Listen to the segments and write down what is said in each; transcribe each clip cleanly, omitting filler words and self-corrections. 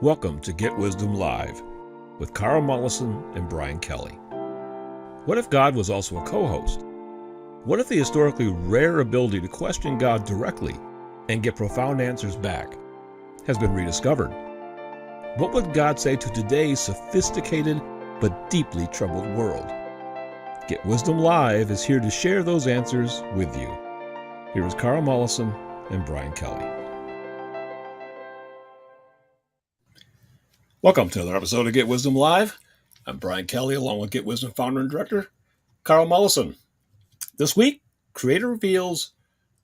Welcome to Get Wisdom Live with Karl Mollison and Brian Kelly. What if God was also a co-host? What if the historically rare ability to question God directly and get profound answers back has been rediscovered? What would God say to today's sophisticated but deeply troubled world? Get Wisdom Live is here to share those answers with you. Here is Karl Mollison and Brian Kelly. Welcome to another episode of Get Wisdom Live. I'm Brian Kelly, along with Get Wisdom founder and director, Karl Mollison. This week, Creator reveals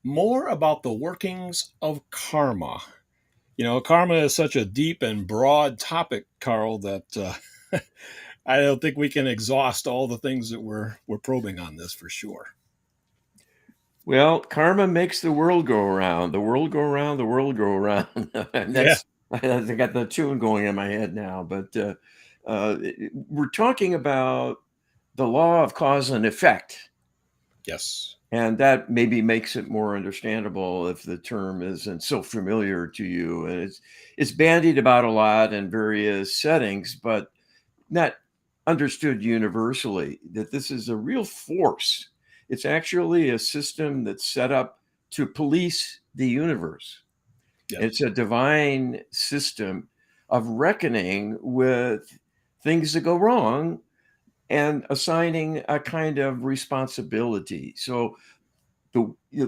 more about the workings of karma. You know, karma is such a deep and broad topic, Karl, that I don't think we can exhaust all the things that we're probing on this for sure. Well, karma makes the world go around. The world go around, the world go around. And I got the tune going in my head now. But we're talking about the law of cause and effect. Yes. And that maybe makes it more understandable if the term isn't so familiar to you. And it's bandied about a lot in various settings, but not understood universally, that this is a real force. It's actually a system that's set up to police the universe. Yes. It's a divine system of reckoning with things that go wrong and assigning a kind of responsibility. So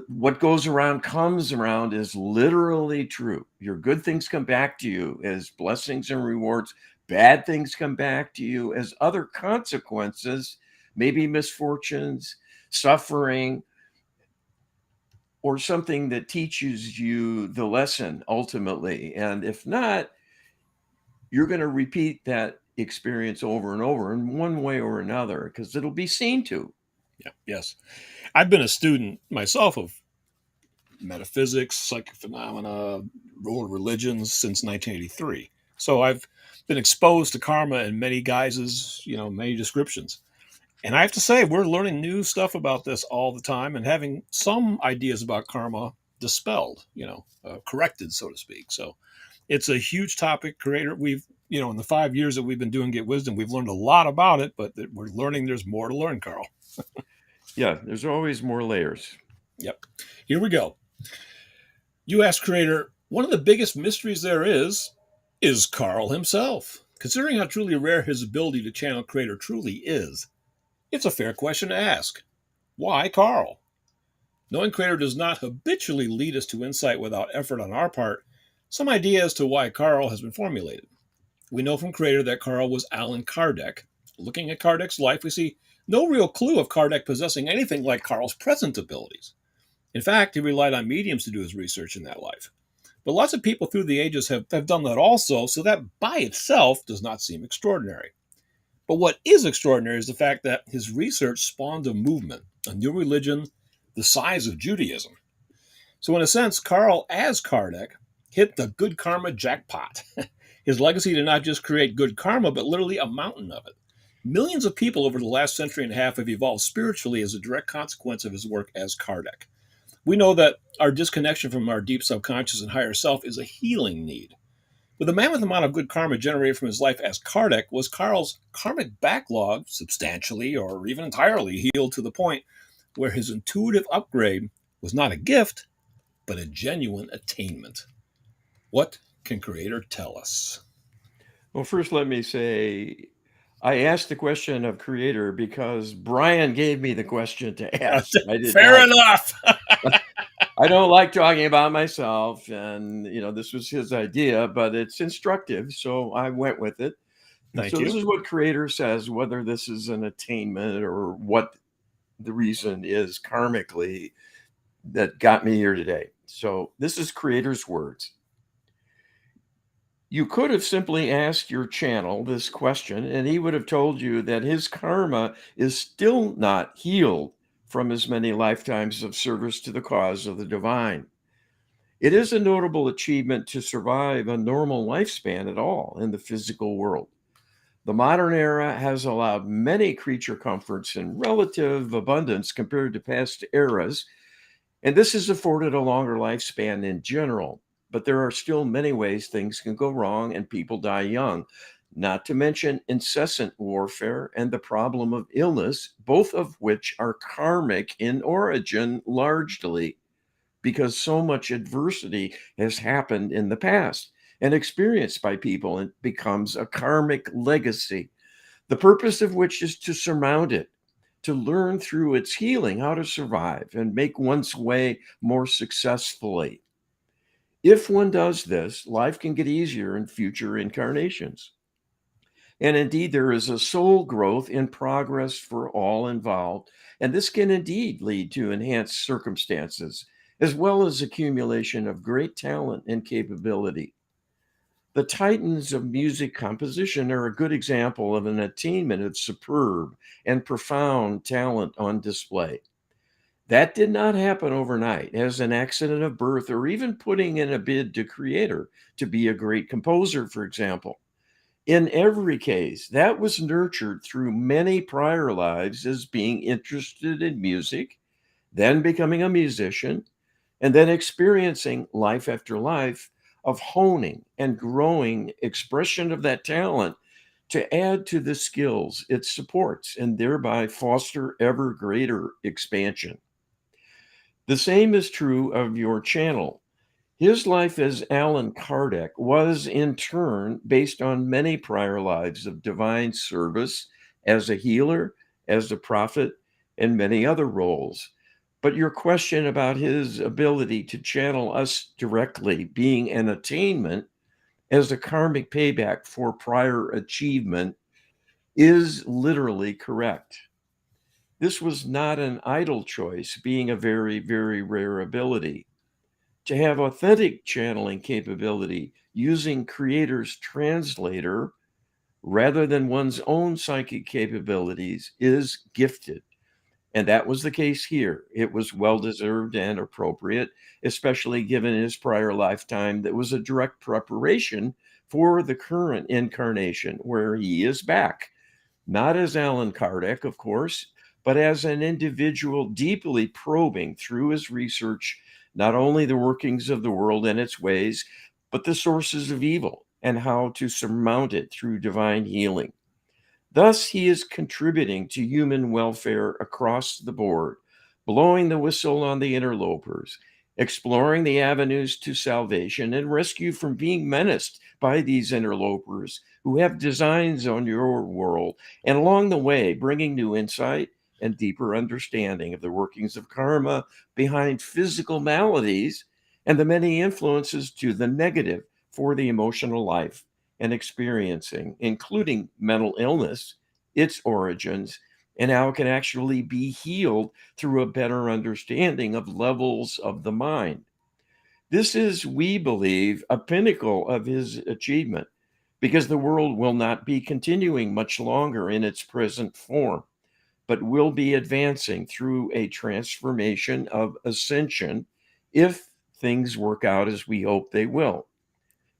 what goes around comes around is literally true. Your good things come back to you as blessings and rewards. Bad things come back to you as other consequences, maybe misfortunes, suffering, or something that teaches you the lesson ultimately. And if not, you're going to repeat that experience over and over in one way or another, because it'll be seen to. Yeah. Yes. I've been a student myself of metaphysics, psychic phenomena, world religions since 1983. So I've been exposed to karma in many guises, many descriptions. And I have to say, we're learning new stuff about this all the time and having some ideas about karma dispelled, corrected, so to speak. So it's a huge topic. Creator, we've, in the 5 years that we've been doing Get Wisdom, we've learned a lot about it, but we're learning there's more to learn, Karl. Yeah, there's always more layers. Yep. Here we go. You ask Creator, one of the biggest mysteries there is Karl himself. Considering how truly rare his ability to channel Creator truly is, it's a fair question to ask. Why Karl? Knowing Creator does not habitually lead us to insight without effort on our part, some idea as to why Karl has been formulated. We know from Creator that Karl was Allan Kardec. Looking at Kardec's life, we see no real clue of Kardec possessing anything like Karl's present abilities. In fact, he relied on mediums to do his research in that life. But lots of people through the ages have done that also, so that by itself does not seem extraordinary. But what is extraordinary is the fact that his research spawned a movement, a new religion, the size of Judaism. So in a sense, Karl, as Kardec, hit the good karma jackpot. His legacy did not just create good karma, but literally a mountain of it. Millions of people over the last century and a half have evolved spiritually as a direct consequence of his work as Kardec. We know that our disconnection from our deep subconscious and higher self is a healing need. But the mammoth amount of good karma generated from his life as Kardec was Karl's karmic backlog substantially or even entirely healed to the point where his intuitive upgrade was not a gift, but a genuine attainment. What can Creator tell us? Well, first, let me say, I asked the question of Creator because Brian gave me the question to ask. Fair enough. I don't like talking about myself, and this was his idea, but it's instructive, so I went with it. Thank you. This is what Creator says, whether this is an attainment or what the reason is karmically that got me here today. So this is Creator's words. You could have simply asked your channel this question, and he would have told you that his karma is still not healed from his many lifetimes of service to the cause of the divine. It is a notable achievement to survive a normal lifespan at all in the physical world. The modern era has allowed many creature comforts in relative abundance compared to past eras, and this has afforded a longer lifespan in general. but there are still many ways things can go wrong and people die young, not to mention incessant warfare and the problem of illness, both of which are karmic in origin largely because so much adversity has happened in the past and experienced by people and becomes a karmic legacy, the purpose of which is to surmount it, to learn through its healing how to survive and make one's way more successfully. If one does this, life can get easier in future incarnations. And indeed, there is a soul growth in progress for all involved. And this can indeed lead to enhanced circumstances, as well as accumulation of great talent and capability. The titans of music composition are a good example of an attainment of superb and profound talent on display. That did not happen overnight as an accident of birth or even putting in a bid to creator to be a great composer, for example. In every case, that was nurtured through many prior lives as being interested in music, then becoming a musician, and then experiencing life after life of honing and growing expression of that talent to add to the skills it supports and thereby foster ever greater expansion. The same is true of your channel. His life as Allan Kardec was, in turn, based on many prior lives of divine service as a healer, as a prophet, and many other roles. But your question about his ability to channel us directly being an attainment as a karmic payback for prior achievement is literally correct. This was not an idle choice, being a very, very rare ability. To have authentic channeling capability using Creator's translator rather than one's own psychic capabilities is gifted. And that was the case here. It was well deserved and appropriate, especially given his prior lifetime that was a direct preparation for the current incarnation where he is back. Not as Allan Kardec, of course, but as an individual deeply probing through his research not only the workings of the world and its ways, but the sources of evil and how to surmount it through divine healing. Thus, he is contributing to human welfare across the board, blowing the whistle on the interlopers, exploring the avenues to salvation and rescue from being menaced by these interlopers who have designs on your world, and along the way, bringing new insight and deeper understanding of the workings of karma behind physical maladies and the many influences to the negative for the emotional life and experiencing, including mental illness, its origins, and how it can actually be healed through a better understanding of levels of the mind. This is, we believe, a pinnacle of his achievement because the world will not be continuing much longer in its present form, but will be advancing through a transformation of ascension if things work out as we hope they will.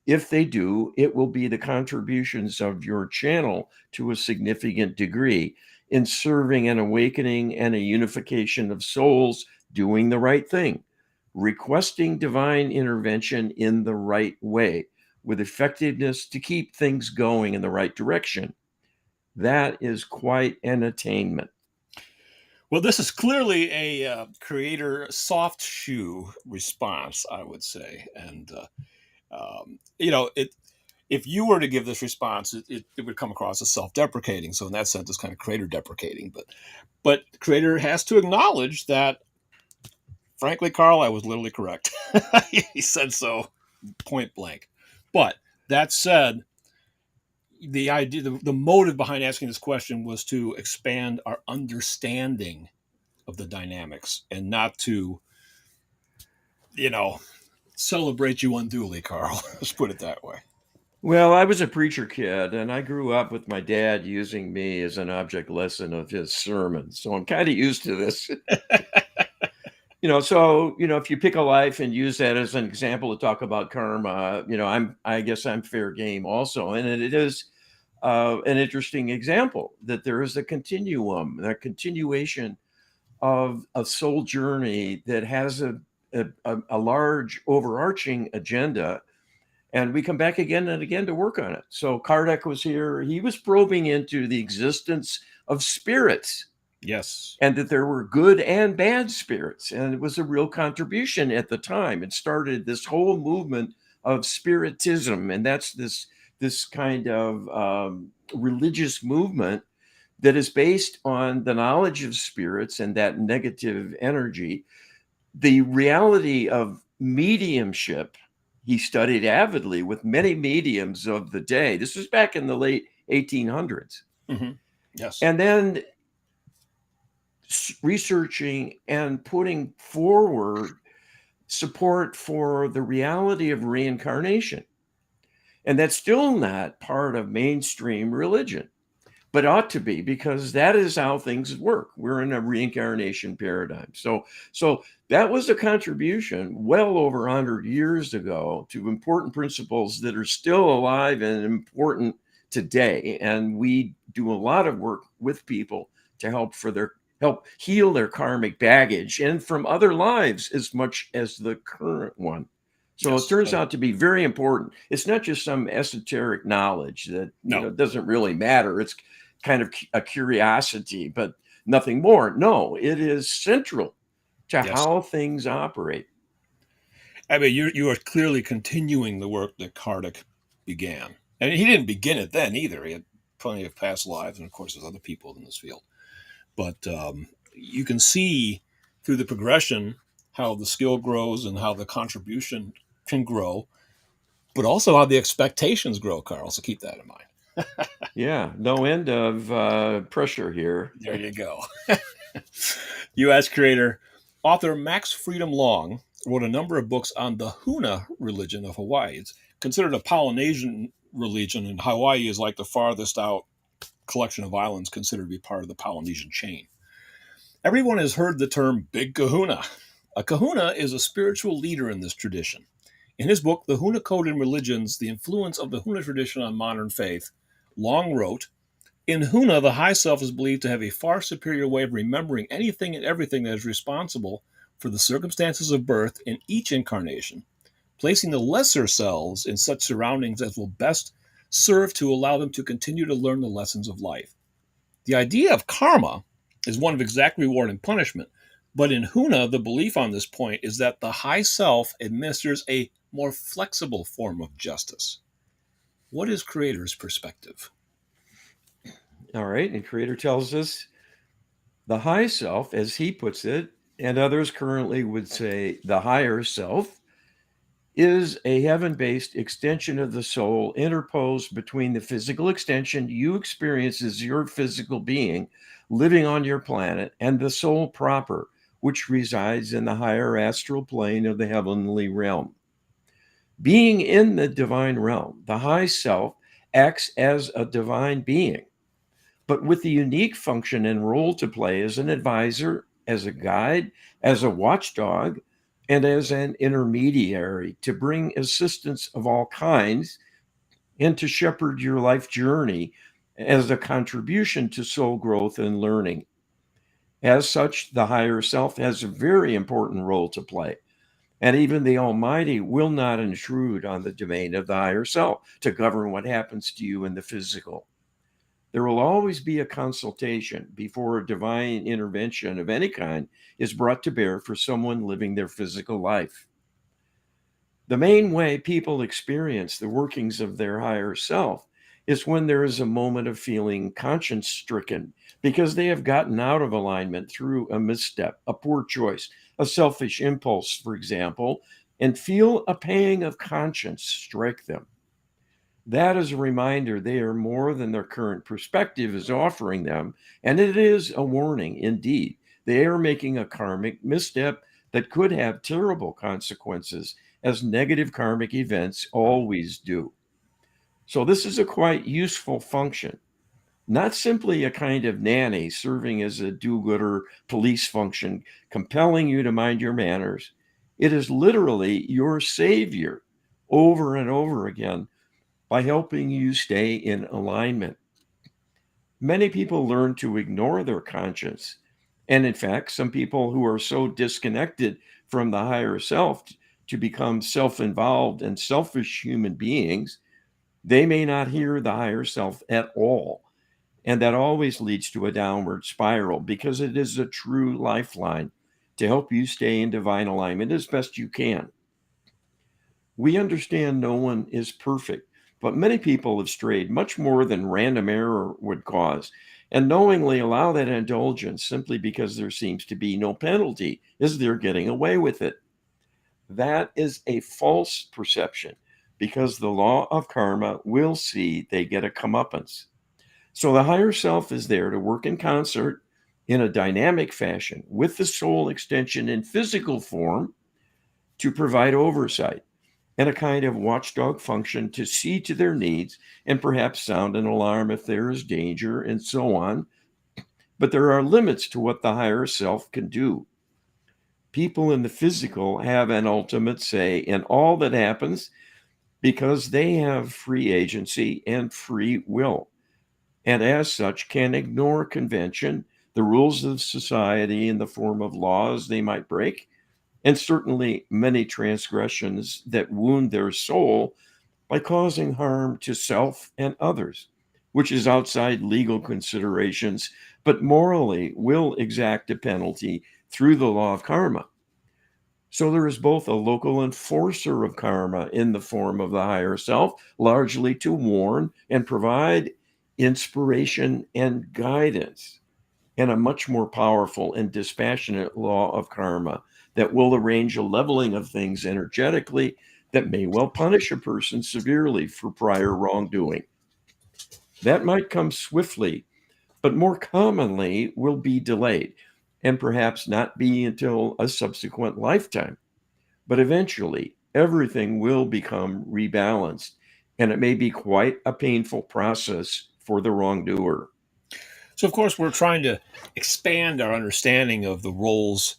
If they do, it will be the contributions of your channel to a significant degree in serving an awakening and a unification of souls doing the right thing, requesting divine intervention in the right way with effectiveness to keep things going in the right direction. That is quite an attainment. Well, this is clearly a creator soft shoe response, I would say. And, if you were to give this response, it would come across as self-deprecating. So in that sense, it's kind of creator deprecating. But creator has to acknowledge that, frankly, Karl, I was literally correct. He said so point blank. But that said, the idea, the motive behind asking this question was to expand our understanding of the dynamics and not to, you know, celebrate you unduly, Karl. Let's put it that way. Well, I was a preacher kid and I grew up with my dad using me as an object lesson of his sermons. So I'm kind of used to this. If you pick a life and use that as an example to talk about karma, I guess I'm fair game also. And it is an interesting example that there is a continuum, a continuation of a soul journey that has a large overarching agenda, and we come back again and again to work on it. So Kardec was here. He was probing into the existence of spirits, Yes. and that there were good and bad spirits. And it was a real contribution at the time. It started this whole movement of spiritism. And that's this kind of religious movement that is based on the knowledge of spirits and that negative energy. The reality of mediumship, he studied avidly with many mediums of the day. This was back in the late 1800s. Mm-hmm. Yes. And then researching and putting forward support for the reality of reincarnation. And that's still not part of mainstream religion, but ought to be, because that is how things work. We're in a reincarnation paradigm. So that was a contribution well over 100 years ago to important principles that are still alive and important today. And we do a lot of work with people to help heal their karmic baggage and from other lives as much as the current one. So Yes. it turns out to be very important. It's not just some esoteric knowledge that doesn't really matter. It's kind of a curiosity, but nothing more. No, it is central to Yes. how things operate. I mean, you are clearly continuing the work that Kardec began. And he didn't begin it then either. He had plenty of past lives, and of course, there's other people in this field. But you can see through the progression how the skill grows and how the contribution can grow, but also how the expectations grow, Karl. So keep that in mind. Yeah, no end of pressure here. There you go. U.S. creator, author Max Freedom Long wrote a number of books on the Huna religion of Hawaii. It's considered a Polynesian religion, and Hawaii is like the farthest out collection of islands considered to be part of the Polynesian chain. Everyone has heard the term Big Kahuna. A kahuna is a spiritual leader in this tradition. In his book, The Huna Code in Religions, The Influence of the Huna Tradition on Modern Faith, Long wrote, in Huna, the high self is believed to have a far superior way of remembering anything and everything that is responsible for the circumstances of birth in each incarnation, placing the lesser selves in such surroundings as will best serve to allow them to continue to learn the lessons of life. The idea of karma is one of exact reward and punishment, but in Huna, the belief on this point is that the high self administers a more flexible form of justice. What is Creator's perspective? All right, and Creator tells us the high self, as he puts it, and others currently would say the higher self, is a heaven-based extension of the soul interposed between the physical extension you experience as your physical being living on your planet and the soul proper, which resides in the higher astral plane of the heavenly realm. Being in the divine realm, the high self acts as a divine being, but with the unique function and role to play as an advisor, as a guide, as a watchdog, and as an intermediary to bring assistance of all kinds and to shepherd your life journey as a contribution to soul growth and learning. As such, the higher self has a very important role to play. And even the Almighty will not intrude on the domain of the higher self to govern what happens to you in the physical. There will always be a consultation before a divine intervention of any kind is brought to bear for someone living their physical life. The main way people experience the workings of their higher self is when there is a moment of feeling conscience stricken because they have gotten out of alignment through a misstep, a poor choice, a selfish impulse, for example, and feel a pang of conscience strike them. That is a reminder they are more than their current perspective is offering them, and it is a warning indeed. They are making a karmic misstep that could have terrible consequences, as negative karmic events always do. So, this is a quite useful function, not simply a kind of nanny serving as a do gooder police function, compelling you to mind your manners. It is literally your savior over and over again by helping you stay in alignment. Many people learn to ignore their conscience. And in fact, some people who are so disconnected from the higher self to become self involved and selfish human beings, they may not hear the higher self at all. And that always leads to a downward spiral because it is a true lifeline to help you stay in divine alignment as best you can. We understand no one is perfect, but many people have strayed much more than random error would cause, and knowingly allow that indulgence simply because there seems to be no penalty as they're getting away with it. That is a false perception because the law of karma will see they get a comeuppance. So the higher self is there to work in concert in a dynamic fashion with the soul extension in physical form to provide oversight and a kind of watchdog function to see to their needs and perhaps sound an alarm if there is danger and so on. But there are limits to what the higher self can do. People in the physical have an ultimate say in all that happens because they have free agency and free will, and as such can ignore convention, the rules of society in the form of laws they might break, and certainly many transgressions that wound their soul by causing harm to self and others, which is outside legal considerations, but morally will exact a penalty through the law of karma. So there is both a local enforcer of karma in the form of the higher self, largely to warn and provide inspiration and guidance, and a much more powerful and dispassionate law of karma that will arrange a leveling of things energetically that may well punish a person severely for prior wrongdoing. That might come swiftly, but more commonly will be delayed and perhaps not be until a subsequent lifetime. But eventually, everything will become rebalanced, and it may be quite a painful process for the wrongdoer. So, of course, we're trying to expand our understanding of the roles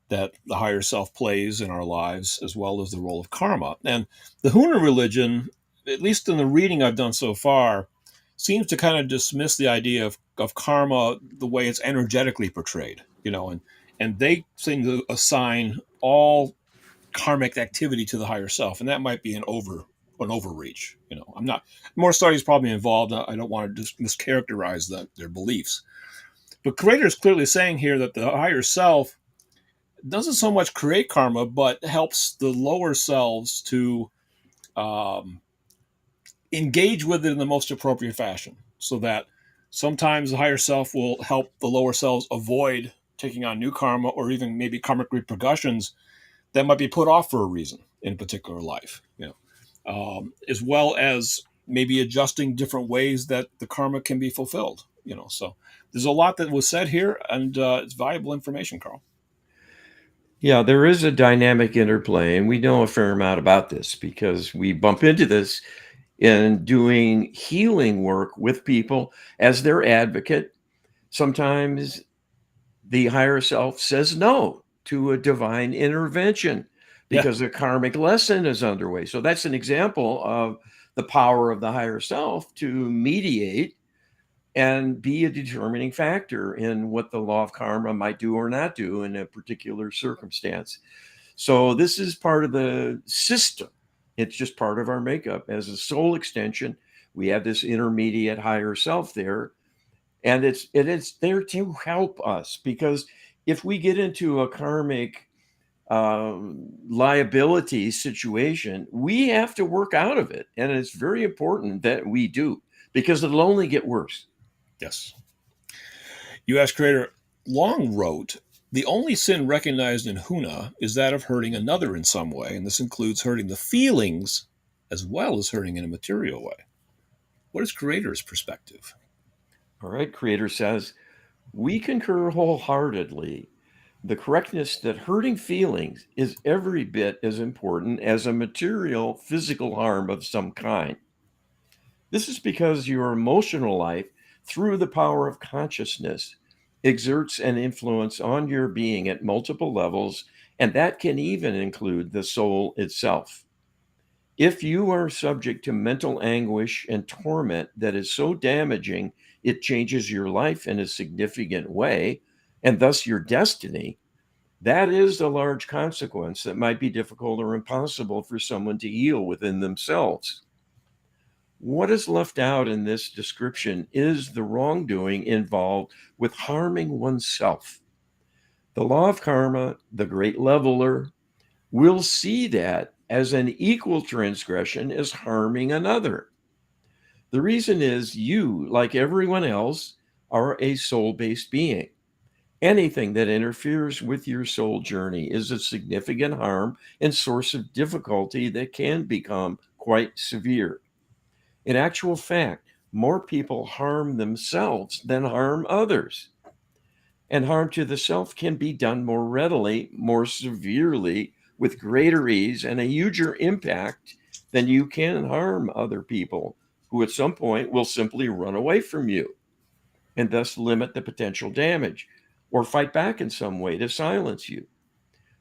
that the higher self plays in our lives, as well as the role of karma. And the Huna religion, at least in the reading I've done so far, seems to kind of dismiss the idea of karma the way it's energetically portrayed, and they seem to assign all karmic activity to the higher self, and that might be an overreach. I'm not more studies probably involved. I don't want to just mischaracterize their beliefs, but Creator is clearly saying here that the higher self doesn't so much create karma, but helps the lower selves to um, engage with it in the most appropriate fashion, so that sometimes the higher self will help the lower selves avoid taking on new karma or even maybe karmic repercussions that might be put off for a reason in a particular life, as well as maybe adjusting different ways that the karma can be fulfilled. So there's a lot that was said here, and it's valuable information, Karl. Yeah, there is a dynamic interplay, and we know a fair amount about this because we bump into this in doing healing work with people as their advocate. Sometimes the higher self says no to a divine intervention Yeah, because a karmic lesson is underway. So that's an example of the power of the higher self to mediate and be a determining factor in what the law of karma might do or not do in a particular circumstance. So this is part of the system. It's just part of our makeup as a soul extension. We have this intermediate higher self there, and it is there to help us because if we get into a karmic liability situation, we have to work out of it, and it's very important that we do because it'll only get worse. yes. U.S. Creator Long wrote, the only sin recognized in Huna is that of hurting another in some way, and this includes hurting the feelings as well as hurting in a material way. What is Creator's perspective? All right, Creator says, we concur wholeheartedly the correctness that hurting feelings is every bit as important as a material physical harm of some kind. This is because your emotional life, through the power of consciousness, exerts an influence on your being at multiple levels, and that can even include the soul itself. If you are subject to mental anguish and torment that is so damaging it changes your life in a significant way, and thus your destiny, That is a large consequence that might be difficult or impossible for someone to heal within themselves. What is left out in this description is the wrongdoing involved with harming oneself. The law of karma, the great leveler, will see that as an equal transgression as harming another. The reason is you, like everyone else, are a soul based being. Anything that interferes with your soul journey is a significant harm and source of difficulty that can become quite severe. In actual fact, more people harm themselves than harm others. And harm to the self can be done more readily, more severely, with greater ease, and a huger impact than you can harm other people who at some point will simply run away from you and thus limit the potential damage or fight back in some way to silence you.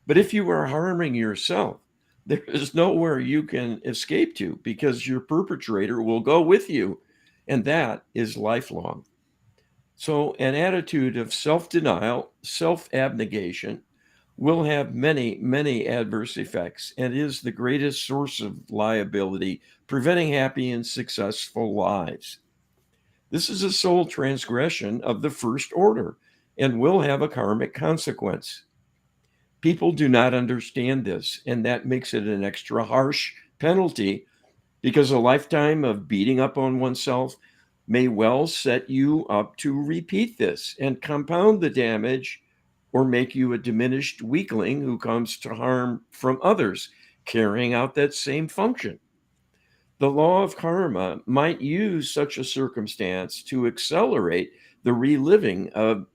But if you are harming yourself, there is nowhere you can escape to because your perpetrator will go with you, and that is lifelong. So, an attitude of self denial, self abnegation, will have many, many adverse effects and is the greatest source of liability, preventing happy and successful lives. This is a soul transgression of the first order and will have a karmic consequence. People do not understand this, and that makes it an extra harsh penalty because a lifetime of beating up on oneself may well set you up to repeat this and compound the damage or make you a diminished weakling who comes to harm from others carrying out that same function. The law of karma might use such a circumstance to accelerate the reliving of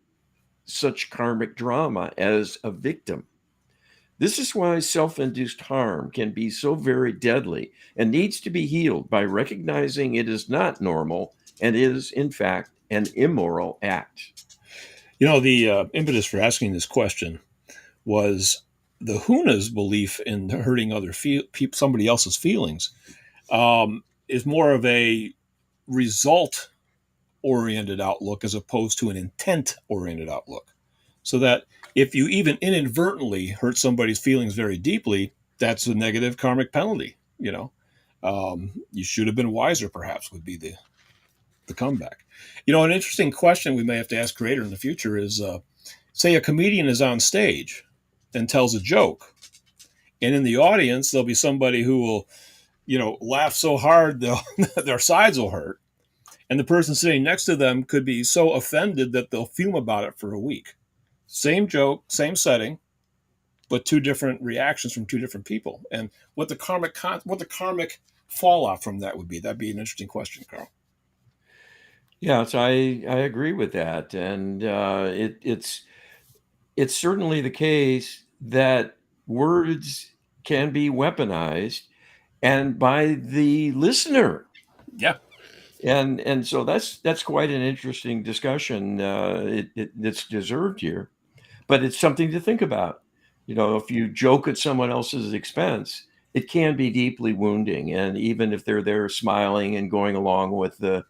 such karmic drama as a victim. This is why self induced harm can be so very deadly and needs to be healed by recognizing it is not normal and is, in fact, an immoral act. The impetus for asking this question was the Huna's belief in hurting somebody else's feelings is more of a result oriented outlook as opposed to an intent oriented outlook. So that if you even inadvertently hurt somebody's feelings very deeply, that's a negative karmic penalty. You should have been wiser, perhaps, would be the comeback. An interesting question we may have to ask Creator in the future is say a comedian is on stage and tells a joke, and in the audience, there'll be somebody who will, laugh so hard their sides will hurt. And the person sitting next to them could be so offended that they'll fume about it for a week. Same joke, same setting, but two different reactions from two different people. And what the karmic fallout from that would be. That'd be an interesting question, Karl. Yes, I agree with that, and it's certainly the case that words can be weaponized, and by the listener. Yeah. And so that's quite an interesting discussion. It's deserved here, but it's something to think about. If you joke at someone else's expense, it can be deeply wounding. And even if they're there smiling and going along with the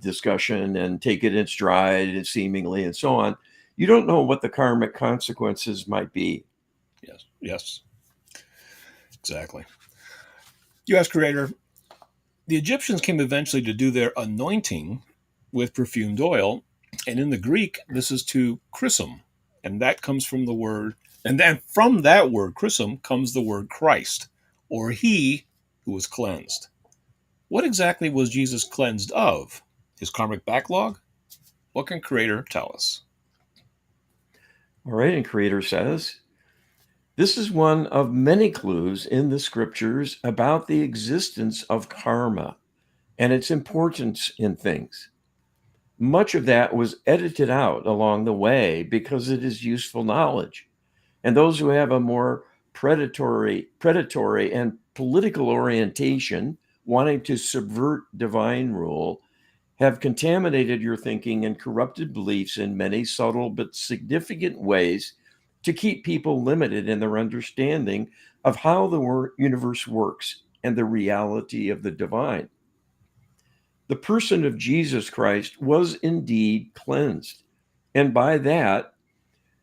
discussion and take it in stride and seemingly and so on, you don't know what the karmic consequences might be. Yes, exactly. You ask Creator, the Egyptians came eventually to do their anointing with perfumed oil, and in the Greek, this is to chrism, and that comes from the word, and then from that word chrism comes the word Christ, or He who was cleansed. What exactly was Jesus cleansed of? His karmic backlog? What can Creator tell us? All right, and Creator says, this is one of many clues in the scriptures about the existence of karma and its importance in things. Much of that was edited out along the way because it is useful knowledge. And those who have a more predatory and political orientation, wanting to subvert divine rule, have contaminated your thinking and corrupted beliefs in many subtle but significant ways to keep people limited in their understanding of how the universe works and the reality of the divine. The person of Jesus Christ was indeed cleansed. And by that,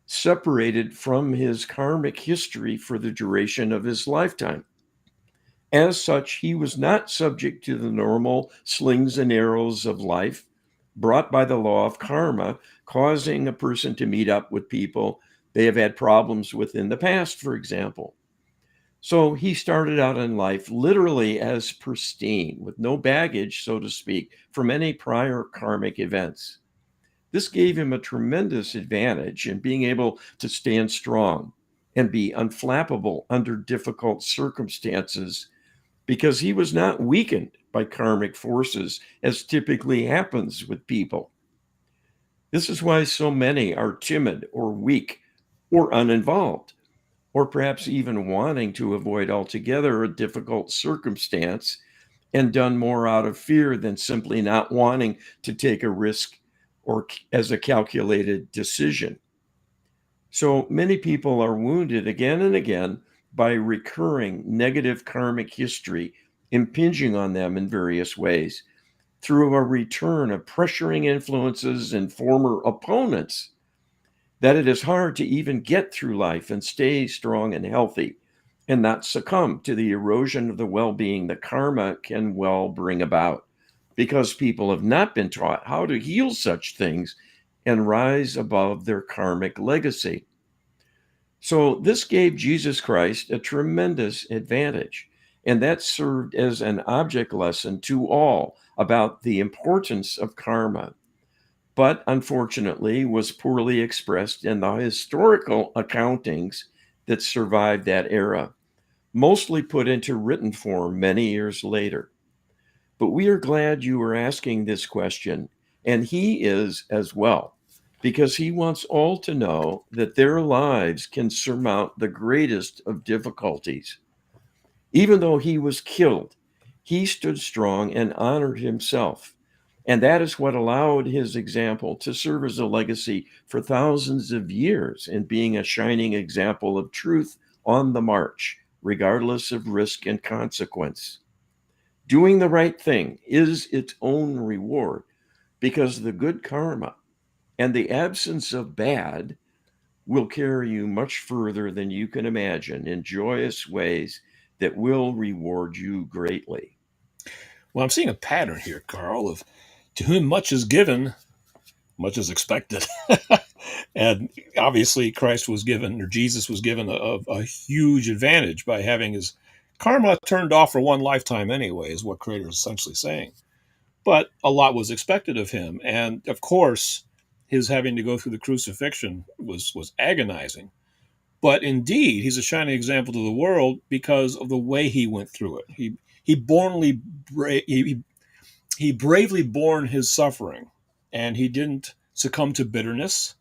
separated from his karmic history for the duration of his lifetime. As such, he was not subject to the normal slings and arrows of life brought by the law of karma, causing a person to meet up with people they have had problems with in the past, for example. So he started out in life literally as pristine, with no baggage, so to speak, from any prior karmic events. This gave him a tremendous advantage in being able to stand strong and be unflappable under difficult circumstances because he was not weakened by karmic forces as typically happens with people. This is why so many are timid or weak or uninvolved, or perhaps even wanting to avoid altogether a difficult circumstance and done more out of fear than simply not wanting to take a risk or as a calculated decision. So many people are wounded again and again by recurring negative karmic history impinging on them in various ways through a return of pressuring influences and former opponents that it is hard to even get through life and stay strong and healthy and not succumb to the erosion of the well-being that karma can well bring about because people have not been taught how to heal such things and rise above their karmic legacy. So this gave Jesus Christ a tremendous advantage, and that served as an object lesson to all about the importance of karma, but unfortunately was poorly expressed in the historical accountings that survived that era, mostly put into written form many years later. But we are glad you were asking this question, and he is as well, because he wants all to know that their lives can surmount the greatest of difficulties. Even though he was killed, he stood strong and honored himself. And that is what allowed his example to serve as a legacy for thousands of years in being a shining example of truth on the march, regardless of risk and consequence. Doing the right thing is its own reward because the good karma and the absence of bad will carry you much further than you can imagine in joyous ways that will reward you greatly. Well, I'm seeing a pattern here, Karl, of to whom much is given, much is expected. And obviously, Christ was given, or Jesus was given, a huge advantage by having his karma turned off for one lifetime, anyway, is what Creator is essentially saying. But a lot was expected of him. And of course, his having to go through the crucifixion was agonizing. But indeed, he's a shining example to the world because of the way he went through it. He bornely he bravely borne his suffering, and he didn't succumb to bitterness,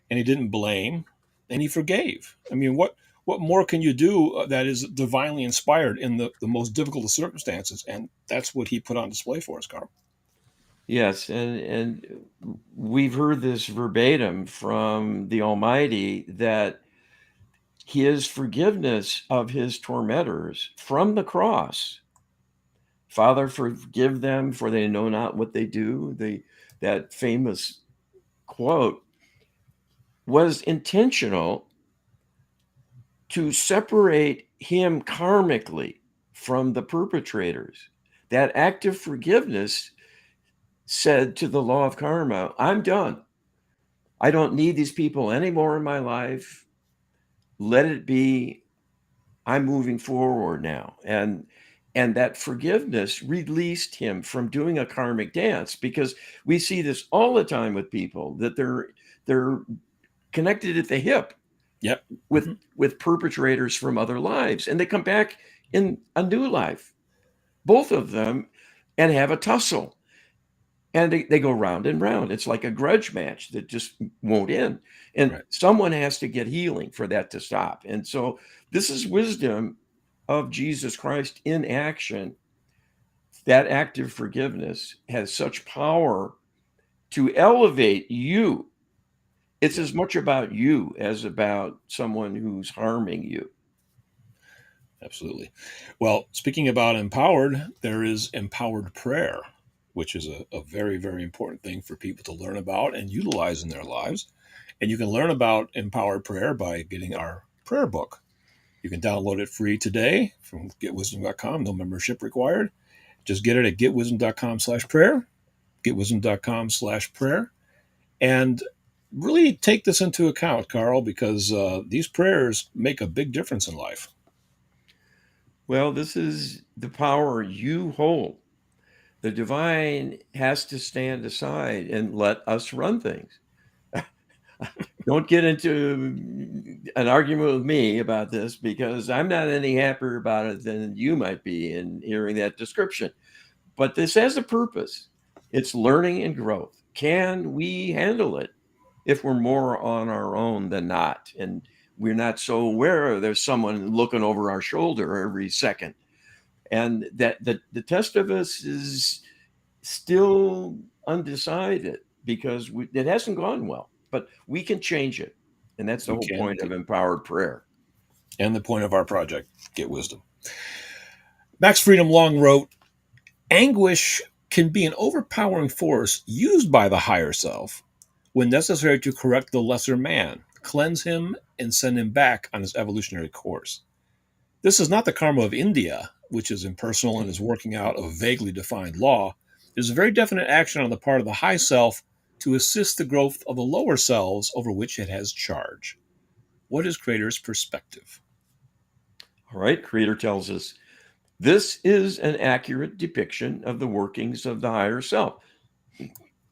and he didn't blame, and he forgave. I mean, what more can you do that is divinely inspired in the most difficult of circumstances? And that's what he put on display for us, Carl. Yes, and we've heard this verbatim from the Almighty that his forgiveness of his tormentors from the cross, Father, forgive them, for they know not what they do. That famous quote was intentional to separate him karmically from the perpetrators. That act of forgiveness said to the law of karma, I'm done. I don't need these people anymore in my life. Let it be. I'm moving forward now. And that forgiveness released him from doing a karmic dance because we see this all the time with people that they're connected at the hip Yep. with with perpetrators from other lives and they come back in a new life, both of them, and have a tussle, and they go round and round. It's like a grudge match that just won't end, and Right. someone has to get healing for that to stop. And so this is wisdom of Jesus Christ in action. That act of forgiveness has such power to elevate you. It's Yeah. as much about you as about someone who's harming you. Absolutely. Well, speaking about empowered, there is empowered prayer, which is a very, very important thing for people to learn about and utilize in their lives. And you can learn about empowered prayer by getting our prayer book. You can download it free today from getwisdom.com, no membership required. Just get it at getwisdom.com/prayer, getwisdom.com/prayer. And really take this into account, Karl, because these prayers make a big difference in life. Well, this is the power you hold. The divine has to stand aside and let us run things. Don't get into an argument with me about this, because I'm not any happier about it than you might be in hearing that description. But this has a purpose. It's learning and growth. Can we handle it if we're more on our own than not? And we're not so aware there's someone looking over our shoulder every second. And that the test of us is still undecided, because it hasn't gone well, but we can change it. And that's the We whole can point of indeed. empowered prayer. And the point of our project, Get Wisdom. Max Freedom Long wrote, Anguish can be an overpowering force used by the higher self when necessary to correct the lesser man, cleanse him, and send him back on his evolutionary course. This is not the karma of India, which is impersonal and is working out a vaguely defined law. It is a very definite action on the part of the high self to assist the growth of the lower selves over which it has charge. What is Creator's perspective? All right, Creator tells us this is an accurate depiction of the workings of the higher self.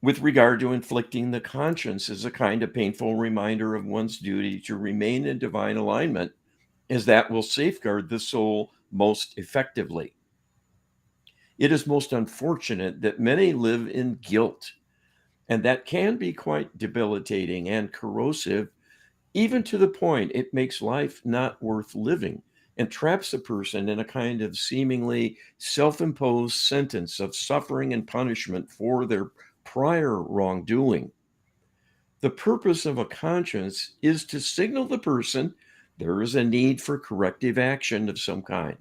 With regard to inflicting the conscience as a kind of painful reminder of one's duty to remain in divine alignment, as that will safeguard the soul most effectively. It is most unfortunate that many live in guilt, and that can be quite debilitating and corrosive, even to the point it makes life not worth living and traps a person in a kind of seemingly self imposed sentence of suffering and punishment for their prior wrongdoing. The purpose of a conscience is to signal the person there is a need for corrective action of some kind.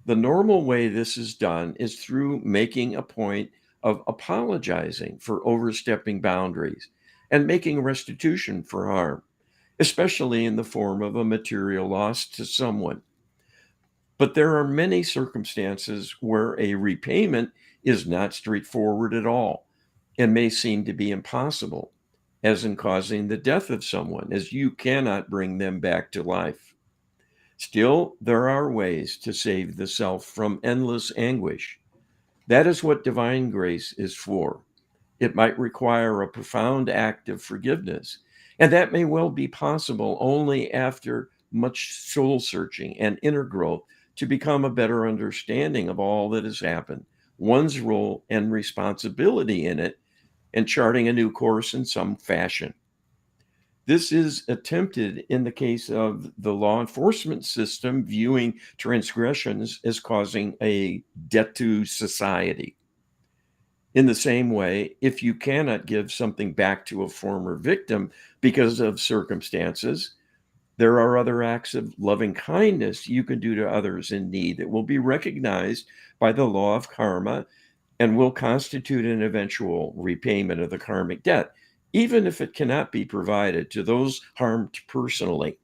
The normal way this is done is through making a point of apologizing for overstepping boundaries and making restitution for harm, especially in the form of a material loss to someone. But there are many circumstances where a repayment is not straightforward at all and may seem to be impossible, as in causing the death of someone, as you cannot bring them back to life. Still, there are ways to save the self from endless anguish. That is what divine grace is for. It might require a profound act of forgiveness, and that may well be possible only after much soul searching and inner growth to become a better understanding of all that has happened, one's role and responsibility in it, and charting a new course in some fashion. This is attempted in the case of the law enforcement system viewing transgressions as causing a debt to society. In the same way, if you cannot give something back to a former victim because of circumstances, there are other acts of loving kindness you can do to others in need that will be recognized by the law of karma and will constitute an eventual repayment of the karmic debt, even if it cannot be provided to those harmed personally.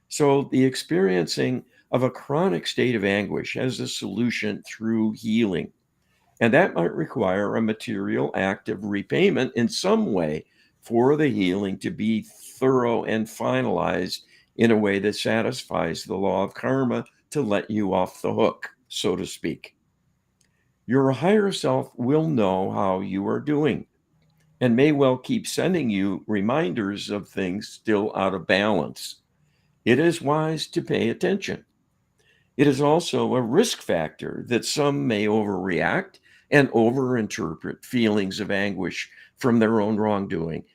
So, the experiencing of a chronic state of anguish has a solution through healing. And that might require a material act of repayment in some way for the healing to be thorough and finalized in a way that satisfies the law of karma to let you off the hook, so to speak. Your higher self will know how you are doing and may well keep sending you reminders of things still out of balance. It is wise to pay attention. It is also a risk factor that some may overreact and overinterpret feelings of anguish from their own wrongdoing.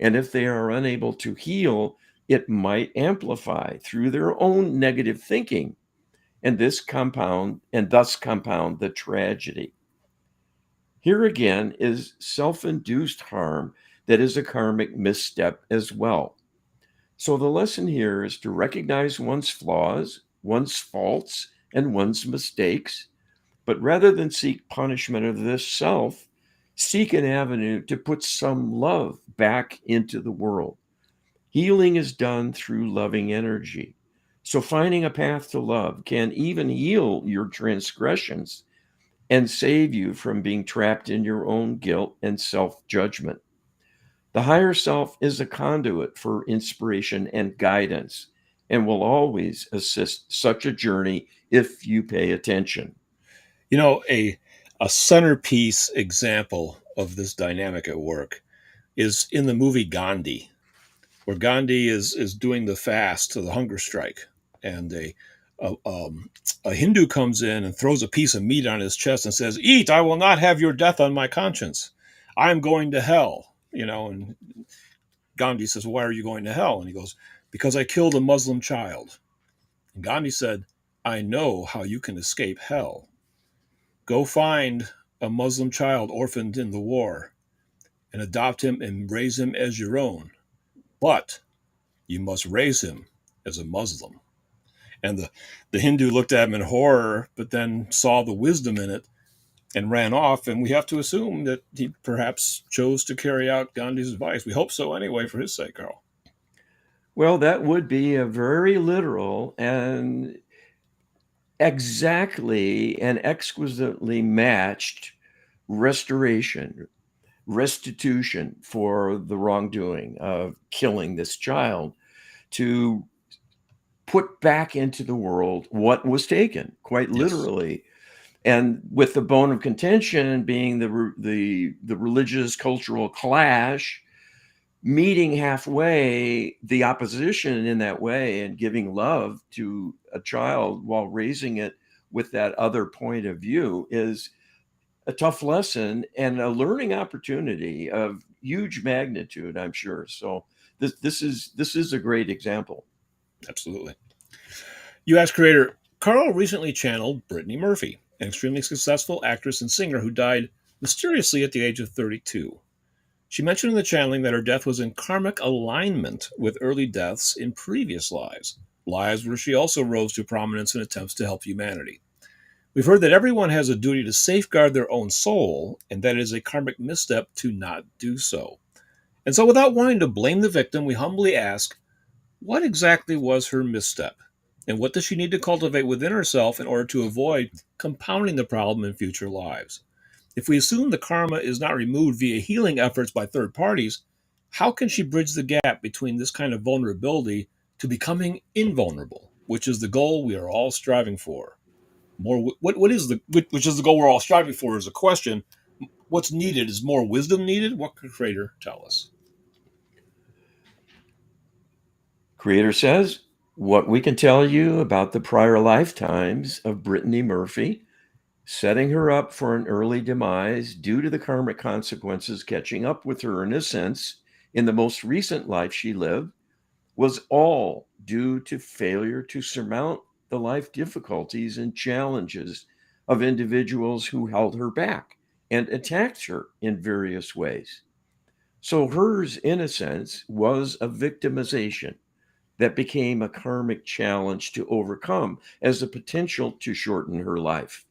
And if they are unable to heal, it might amplify through their own negative thinking, and thus compound the tragedy. Here again is self induced harm that is a karmic misstep as well. So the lesson here is to recognize one's flaws, one's faults, and one's mistakes, but rather than seek punishment of this self, seek an avenue to put some love back into the world. Healing is done through loving energy. So finding a path to love can even heal your transgressions and save you from being trapped in your own guilt and self-judgment. The higher self is a conduit for inspiration and guidance and will always assist such a journey if you pay attention. You know, a centerpiece example of this dynamic at work is in the movie Gandhi, where Gandhi is doing the fast to the hunger strike, and a, um, a Hindu comes in and throws a piece of meat on his chest and says, "Eat! I will not have your death on my conscience. I am going to hell." And Gandhi says, "Why are you going to hell?" And he goes, "Because I killed a Muslim child." And Gandhi said, "I know how you can escape hell. Go find a Muslim child orphaned in the war and adopt him and raise him as your own. But you must raise him as a Muslim." And the Hindu looked at him in horror, but then saw the wisdom in it and ran off. And we have to assume that he perhaps chose to carry out Gandhi's advice. We hope so anyway, for his sake, Karl. Well, that would be a very literal and exactly and exquisitely matched restoration, restitution for the wrongdoing of killing this child to put back into the world what was taken, quite Yes. literally. And with the bone of contention being the religious cultural clash, meeting halfway the opposition in that way and giving love to a child while raising it with that other point of view is a tough lesson and a learning opportunity of huge magnitude, I'm sure. So this is a great example. Absolutely. U.S. creator Carl recently channeled Brittany Murphy, an extremely successful actress and singer who died mysteriously at the age of 32. She mentioned in the channeling that her death was in karmic alignment with early deaths in previous lives, lives where she also rose to prominence in attempts to help humanity. We've heard that everyone has a duty to safeguard their own soul, and that it is a karmic misstep to not do so. And so, without wanting to blame the victim, we humbly ask, what exactly was her misstep? And what does she need to cultivate within herself in order to avoid compounding the problem in future lives? If we assume the karma is not removed via healing efforts by third parties, how can she bridge the gap between this kind of vulnerability to becoming invulnerable, which is the goal we are all striving for? More, what is the which is the goal we're all striving for is a question. What's needed is more wisdom needed. What could Creator tell us? Creator says, what we can tell you about the prior lifetimes of Brittany Murphy, setting her up for an early demise due to the karmic consequences catching up with her in a sense in the most recent life she lived, was all due to failure to surmount the life difficulties and challenges of individuals who held her back and attacked her in various ways. So hers, in a sense, was a victimization that became a karmic challenge to overcome as a potential to shorten her life.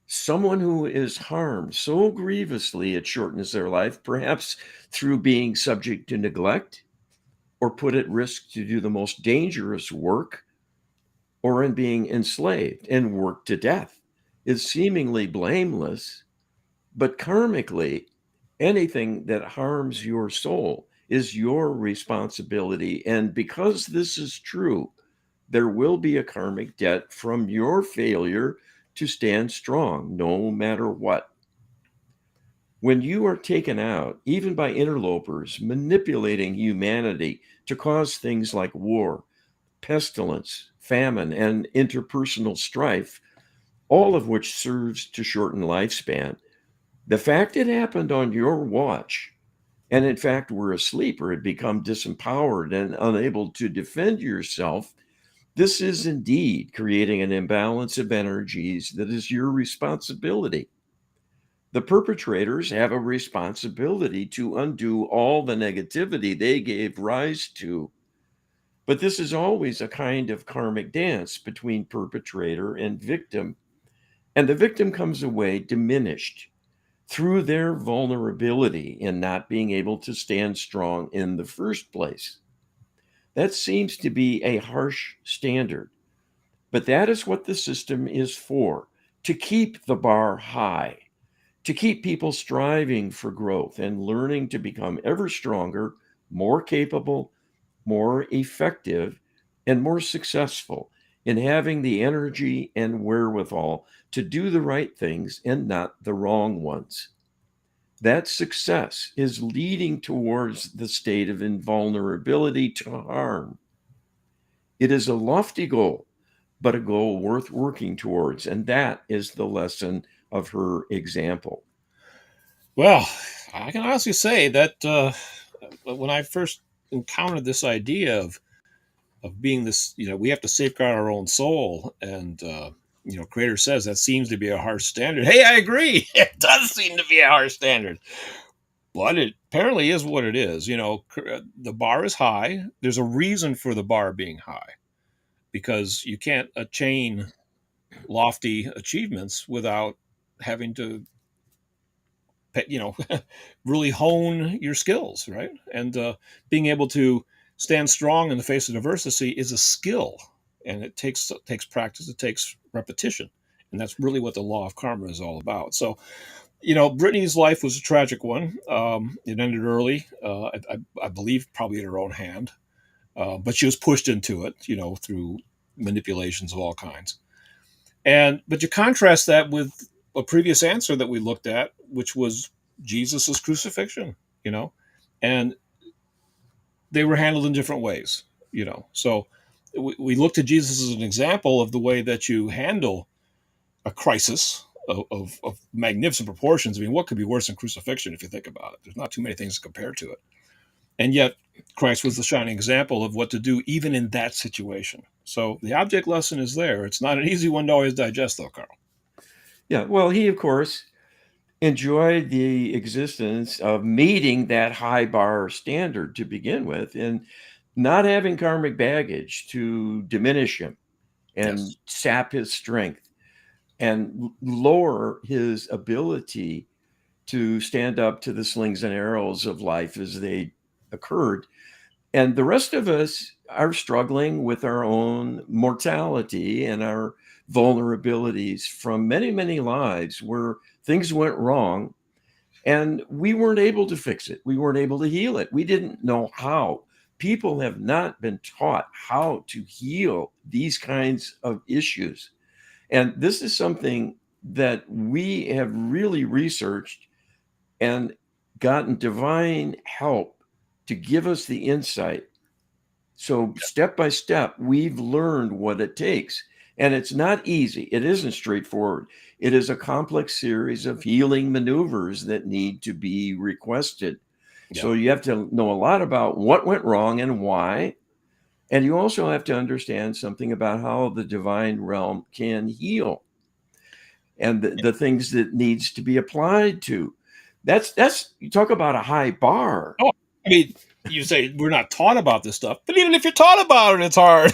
Someone who is harmed so grievously it shortens their life, perhaps through being subject to neglect or put at risk to do the most dangerous work or in being enslaved and worked to death, is seemingly blameless, but karmically, anything that harms your soul is your responsibility. And because this is true, there will be a karmic debt from your failure to stand strong no matter what. When you are taken out, even by interlopers manipulating humanity to cause things like war, pestilence, famine, and interpersonal strife, all of which serves to shorten lifespan, the fact it happened on your watch, and in fact were asleep or had become disempowered and unable to defend yourself, this is indeed creating an imbalance of energies that is your responsibility. The perpetrators have a responsibility to undo all the negativity they gave rise to. But this is always a kind of karmic dance between perpetrator and victim. And the victim comes away diminished through their vulnerability in not being able to stand strong in the first place. That seems to be a harsh standard, but that is what the system is for, to keep the bar high, to keep people striving for growth and learning to become ever stronger, more capable, more effective, and more successful in having the energy and wherewithal to do the right things and not the wrong ones. That success is leading towards the state of invulnerability to harm. It is a lofty goal, but a goal worth working towards. And that is the lesson of her example. Well, I can honestly say that when I first encountered this idea of being this, we have to safeguard our own soul, and Creator says that seems to be a harsh standard. Hey, I agree. It does seem to be a harsh standard, but it apparently is what it is. The bar is high. There's a reason for the bar being high, because you can't attain lofty achievements without having to you know really hone your skills, right? And being able to stand strong in the face of adversity is a skill, and it takes practice, it takes repetition, and that's really what the law of karma is all about. So Brittany's life was a tragic one. It ended early, I believe probably in her own hand, but she was pushed into it, through manipulations of all kinds. But you contrast that with a previous answer that we looked at, which was Jesus's crucifixion, you know, and they were handled in different ways, So we looked at Jesus as an example of the way that you handle a crisis of magnificent proportions. I mean, what could be worse than crucifixion if you think about it? There's not too many things to compare to it. And yet, Christ was the shining example of what to do even in that situation. So the object lesson is there. It's not an easy one to always digest, though, Karl. Yeah, well, he, of course, enjoyed the existence of meeting that high bar standard to begin with and not having karmic baggage to diminish him and Yes. sap his strength and lower his ability to stand up to the slings and arrows of life as they occurred. And the rest of us are struggling with our own mortality and our vulnerabilities from many, many lives where things went wrong and we weren't able to fix it. We weren't able to heal it. We didn't know how. People have not been taught how to heal these kinds of issues. And this is something that we have really researched and gotten divine help to give us the insight. So, step by step, we've learned what it takes. And it's not easy. It isn't straightforward. It is a complex series of healing maneuvers that need to be requested. Yeah. So, you have to know a lot about what went wrong and why. And you also have to understand something about how the divine realm can heal and the things that needs to be applied to. That's you talk about a high bar. Oh, I mean, you say we're not taught about this stuff, but even if you're taught about it, it's hard.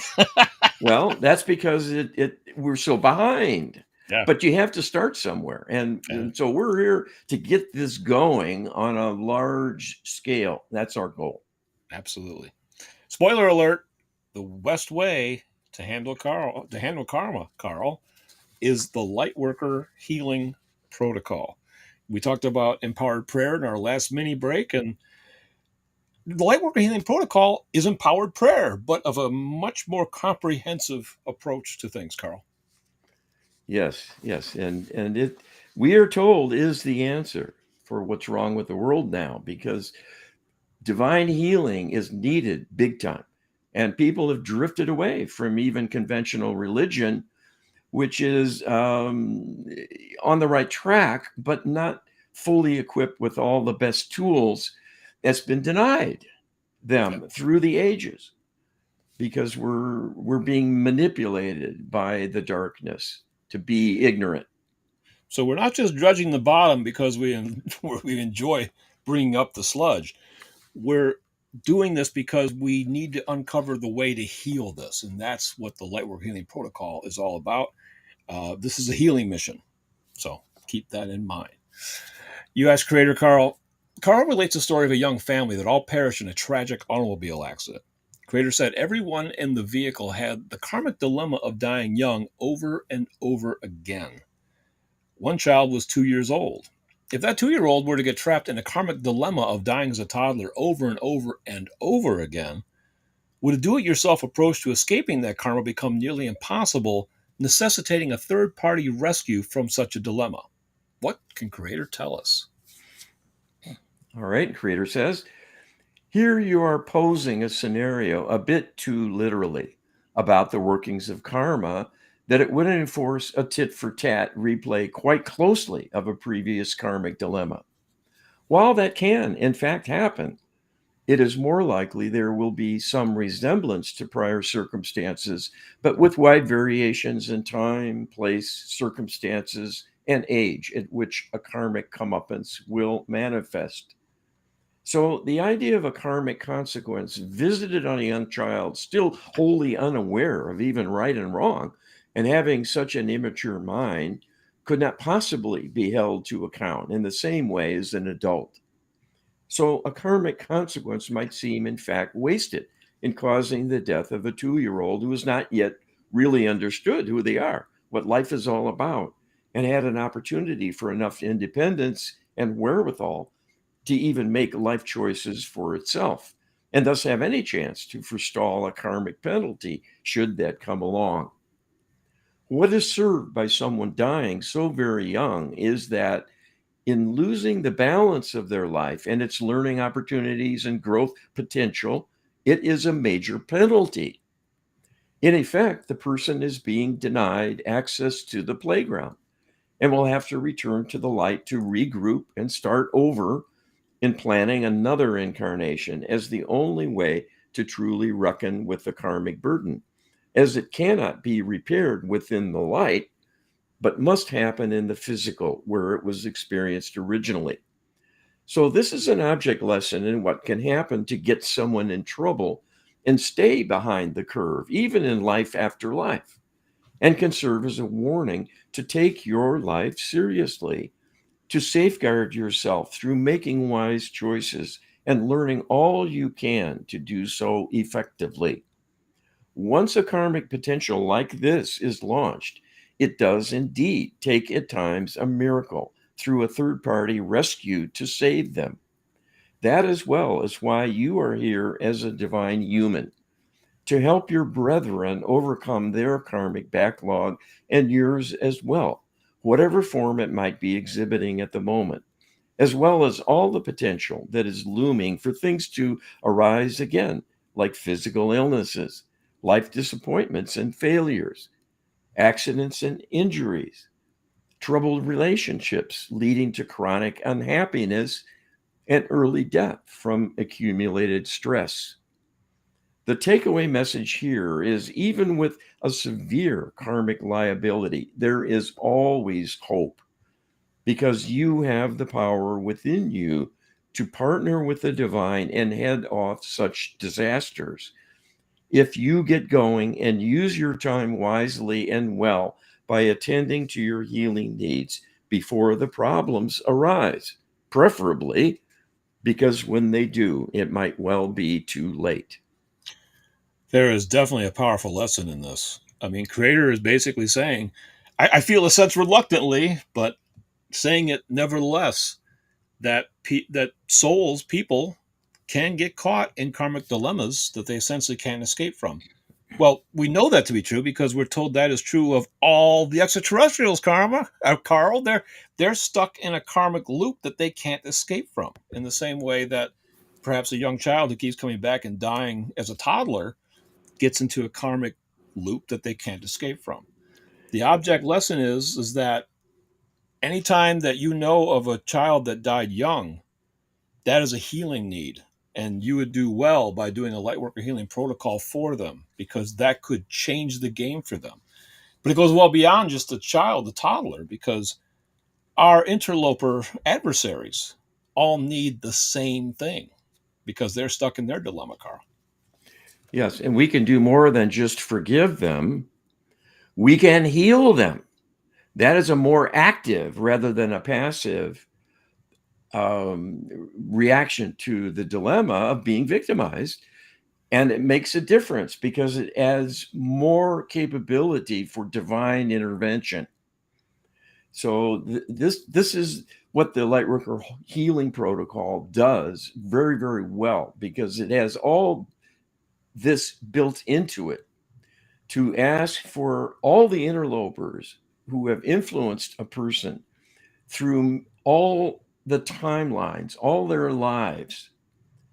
Well, that's because it we're so behind. Yeah. But you have to start somewhere. Yeah. And so we're here to get this going on a large scale. That's our goal. Absolutely. Spoiler alert: the best way to handle karma, Karl, is the Lightworker Healing Protocol. We talked about empowered prayer in our last mini break, and the Lightworker Healing Protocol is empowered prayer, but of a much more comprehensive approach to things, Karl. Yes, yes. And it we are told is the answer for what's wrong with the world now because divine healing is needed big time. And people have drifted away from even conventional religion, which is on the right track, but not fully equipped with all the best tools that's been denied Yep. them through the ages because we're being manipulated by the darkness to be ignorant. So we're not just dredging the bottom because we enjoy bringing up the sludge. We're doing this because we need to uncover the way to heal this, and that's what the Lightwork Healing Protocol is all about. This is a healing mission, so keep that in mind. You ask Creator Karl. Karl relates a story of a young family that all perished in a tragic automobile accident. Creator said everyone in the vehicle had the karmic dilemma of dying young over and over again. One child was 2 years old. If that 2 year old were to get trapped in a karmic dilemma of dying as a toddler over and over and over again, would a do it yourself approach to escaping that karma become nearly impossible, necessitating a third party rescue from such a dilemma? What can Creator tell us? All right, Creator says, here you are posing a scenario a bit too literally about the workings of karma that it would enforce a tit for tat replay quite closely of a previous karmic dilemma. While that can, in fact, happen, it is more likely there will be some resemblance to prior circumstances, but with wide variations in time, place, circumstances, and age at which a karmic comeuppance will manifest. So, the idea of a karmic consequence visited on a young child, still wholly unaware of even right and wrong, and having such an immature mind, could not possibly be held to account in the same way as an adult. So, a karmic consequence might seem, in fact, wasted in causing the death of a 2 year old who has not yet really understood who they are, what life is all about, and had an opportunity for enough independence and wherewithal to even make life choices for itself, and thus have any chance to forestall a karmic penalty should that come along. What is served by someone dying so very young is that in losing the balance of their life and its learning opportunities and growth potential, it is a major penalty. In effect, the person is being denied access to the playground and will have to return to the light to regroup and start over in planning another incarnation as the only way to truly reckon with the karmic burden, as it cannot be repaired within the light, but must happen in the physical where it was experienced originally. So, this is an object lesson in what can happen to get someone in trouble and stay behind the curve, even in life after life, and can serve as a warning to take your life seriously, to safeguard yourself through making wise choices and learning all you can to do so effectively. Once a karmic potential like this is launched, it does indeed take at times a miracle through a third party rescue to save them. That as well is why you are here as a divine human, to help your brethren overcome their karmic backlog and yours as well, whatever form it might be exhibiting at the moment, as well as all the potential that is looming for things to arise again, like physical illnesses, life disappointments and failures, accidents and injuries, troubled relationships leading to chronic unhappiness, and early death from accumulated stress. The takeaway message here is even with a severe karmic liability, there is always hope because you have the power within you to partner with the divine and head off such disasters. If you get going and use your time wisely and well by attending to your healing needs before the problems arise, preferably because when they do, it might well be too late. There is definitely a powerful lesson in this. I mean, Creator is basically saying, I feel a sense reluctantly, but saying it nevertheless, that that souls, people, can get caught in karmic dilemmas that they essentially can't escape from. Well, we know that to be true because we're told that is true of all the extraterrestrials. Carl, they're stuck in a karmic loop that they can't escape from. In the same way that perhaps a young child who keeps coming back and dying as a toddler gets into a karmic loop that they can't escape from. The object lesson is that anytime that you know of a child that died young, that is a healing need. And you would do well by doing a light worker healing protocol for them because that could change the game for them. But it goes well beyond just the child, the toddler, because our interloper adversaries all need the same thing because they're stuck in their dilemma, Carl. Yes, and we can do more than just forgive them. We can heal them. That is a more active rather than a passive reaction to the dilemma of being victimized And it makes a difference because it adds more capability for divine intervention. So this is what the Lightworker healing protocol does very, very well, because it has all this built into it to ask for all the interlopers who have influenced a person through all the timelines, all their lives,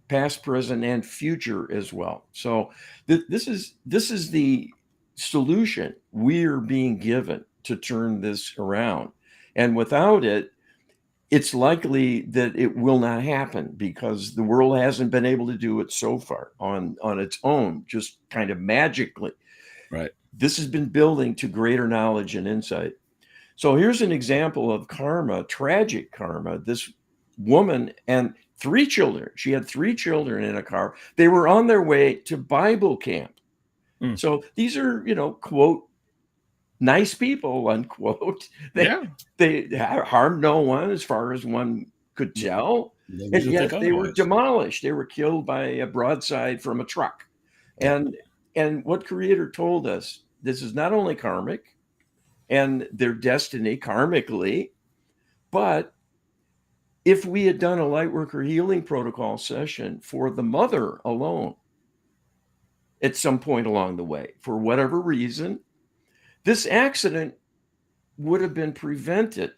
past, present, and future as well. So this is the solution we're being given to turn this around. And without it, it's likely that it will not happen because the world hasn't been able to do it so far on its own, just kind of magically. Right. This has been building to greater knowledge and insight. So here's an example of karma, tragic karma. This woman and 3 children, she had 3 children in a car. They were on their way to Bible camp. Mm. So these are, quote, nice people, unquote. They harmed no one as far as one could tell. And yet they were demolished. They were killed by a broadside from a truck. And what Creator told us, this is not only karmic and their destiny karmically, but if we had done a Lightworker healing protocol session for the mother alone at some point along the way, for whatever reason, this accident would have been prevented,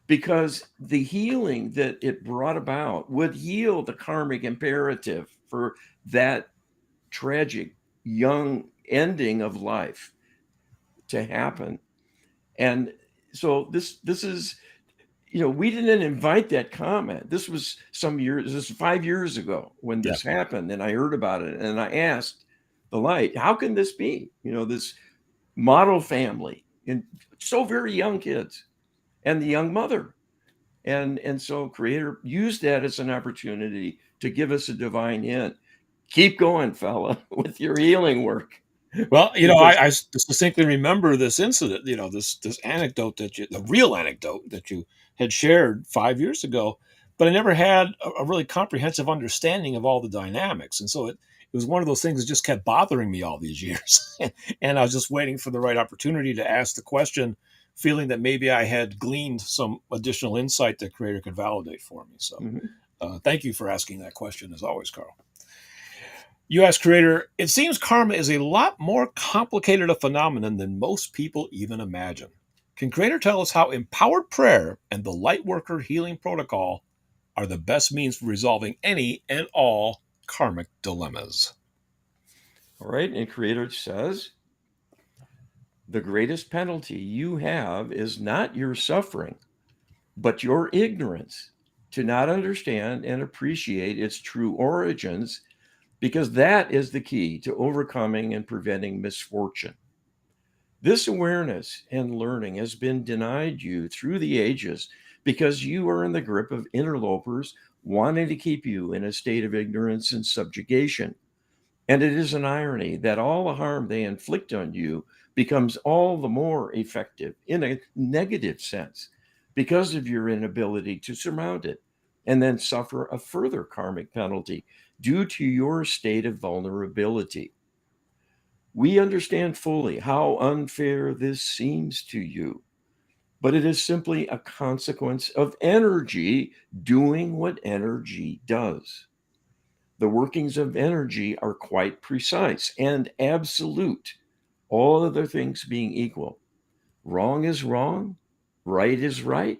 because the healing that it brought about would heal the karmic imperative for that tragic young ending of life to happen. And so this is, we didn't invite that comment. This was this is 5 years ago when this happened, and I heard about it, and I asked the light, how can this be? This model family and so very young kids and the young mother. And so Creator used that as an opportunity to give us a divine hint. Keep going, fella, with your healing work. Well, I distinctly remember this incident, this anecdote the real anecdote that you had shared 5 years ago, but I never had a really comprehensive understanding of all the dynamics. And so it was one of those things that just kept bothering me all these years. And I was just waiting for the right opportunity to ask the question, feeling that maybe I had gleaned some additional insight that Creator could validate for me. So thank you for asking that question, as always, Karl. You ask Creator, it seems karma is a lot more complicated a phenomenon than most people even imagine. Can Creator tell us how empowered prayer and the Lightworker healing protocol are the best means for resolving any and all karmic dilemmas? All right. And Creator says, the greatest penalty you have is not your suffering, but your ignorance to not understand and appreciate its true origins, because that is the key to overcoming and preventing misfortune. This awareness and learning has been denied you through the ages because you are in the grip of interlopers wanting to keep you in a state of ignorance and subjugation. And it is an irony that all the harm they inflict on you becomes all the more effective in a negative sense because of your inability to surmount it, and then suffer a further karmic penalty due to your state of vulnerability. We understand fully how unfair this seems to you, but it is simply a consequence of energy doing what energy does. The workings of energy are quite precise and absolute, all other things being equal. Wrong is wrong, right is right,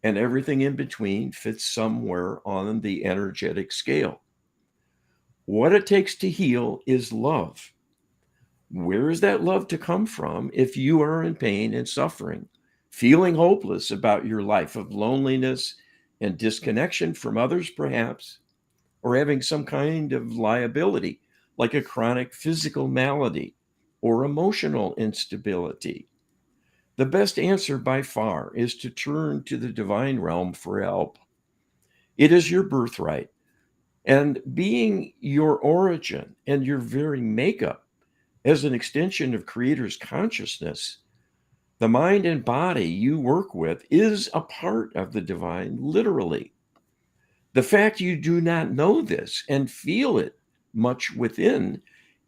and everything in between fits somewhere on the energetic scale. What it takes to heal is love. Where is that love to come from if you are in pain and suffering, feeling hopeless about your life of loneliness and disconnection from others, perhaps, or having some kind of liability, like a chronic physical malady or emotional instability? The best answer by far is to turn to the divine realm for help. It is your birthright, and being your origin and your very makeup as an extension of Creator's consciousness, the mind and body you work with is a part of the divine, literally. The fact you do not know this and feel it much within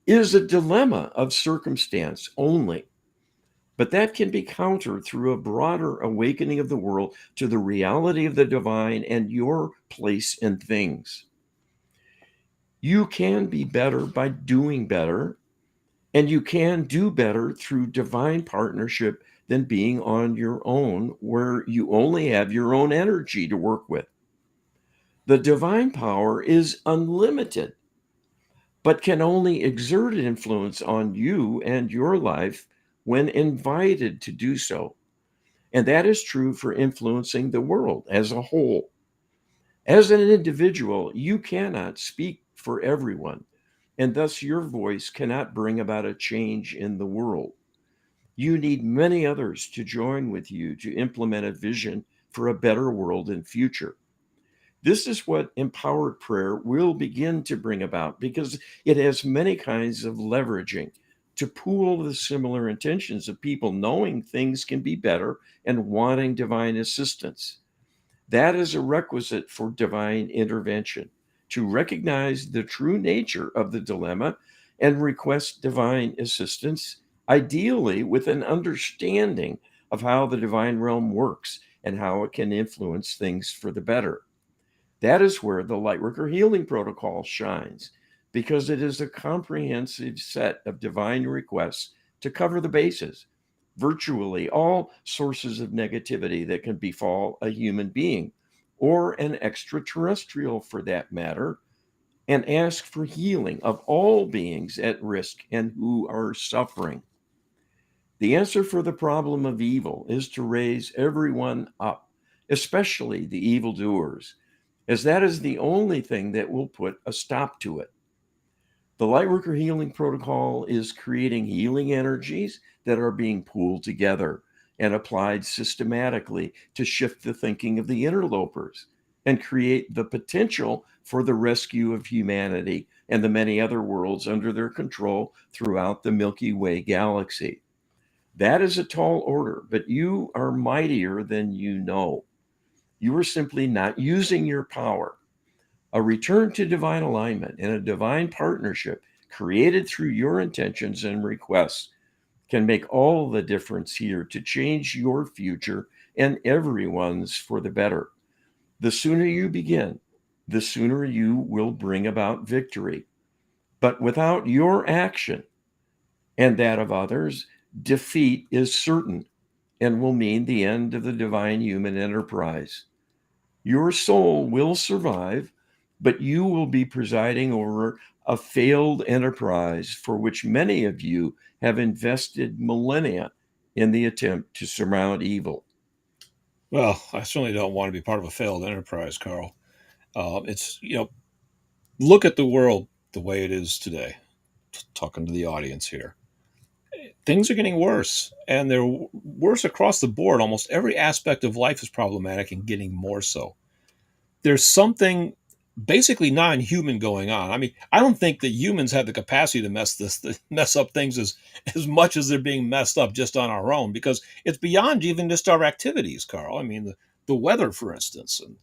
is a dilemma of circumstance only. But that can be countered through a broader awakening of the world to the reality of the divine and your place in things. You can be better by doing better, and you can do better through divine partnership than being on your own, where you only have your own energy to work with. The divine power is unlimited, but can only exert influence on you and your life when invited to do so. And that is true for influencing the world as a whole. As an individual, you cannot speak for everyone, and thus your voice cannot bring about a change in the world. You need many others to join with you to implement a vision for a better world and future. This is what empowered prayer will begin to bring about because it has many kinds of leveraging to pool the similar intentions of people knowing things can be better and wanting divine assistance. That is a requisite for divine intervention to recognize the true nature of the dilemma and request divine assistance, ideally with an understanding of how the divine realm works and how it can influence things for the better. That is where the Lightworker Healing Protocol shines, because it is a comprehensive set of divine requests to cover the bases, virtually all sources of negativity that can befall a human being, or an extraterrestrial for that matter, and ask for healing of all beings at risk and who are suffering. The answer for the problem of evil is to raise everyone up, especially the evildoers, as that is the only thing that will put a stop to it. The Lightworker Healing Protocol is creating healing energies that are being pooled together and applied systematically to shift the thinking of the interlopers and create the potential for the rescue of humanity and the many other worlds under their control throughout the Milky Way galaxy. That is a tall order, but you are mightier than you know. You are simply not using your power. A return to divine alignment and a divine partnership created through your intentions and requests can make all the difference here to change your future and everyone's for the better. The sooner you begin, the sooner you will bring about victory. But without your action and that of others, defeat is certain and will mean the end of the divine human enterprise. Your soul will survive, but you will be presiding over a failed enterprise for which many of you have invested millennia in the attempt to surmount evil. Well, I certainly don't want to be part of a failed enterprise, Carl. It's, look at the world the way it is today. Talking to the audience here, things are getting worse, and they're worse across the board. Almost every aspect of life is problematic and getting more so. There's something basically non-human going on. I mean, I don't think that humans have the capacity to mess up things as much as they're being messed up just on our own, because it's beyond even just our activities, Carl. I mean, the weather, for instance, and